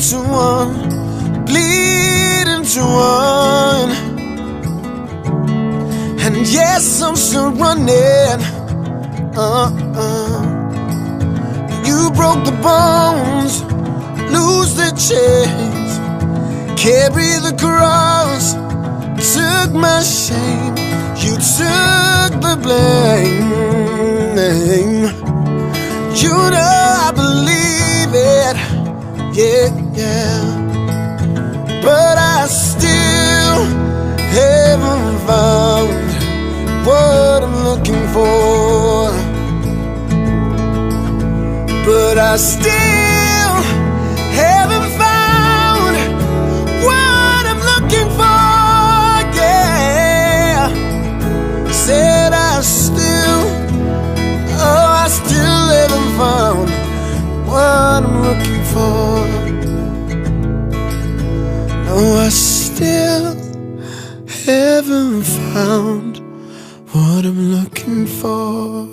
into one, bleed into one. And yes, I'm still running. You broke the bones, lose the chains, carry the cross, took my shame, you took the blame. You know I believe it, yeah, yeah. But I still haven't found what I'm looking for. But I still haven't found what I'm looking for, yeah. Said I still haven't found what I'm looking for. No, I still haven't found what I'm looking for.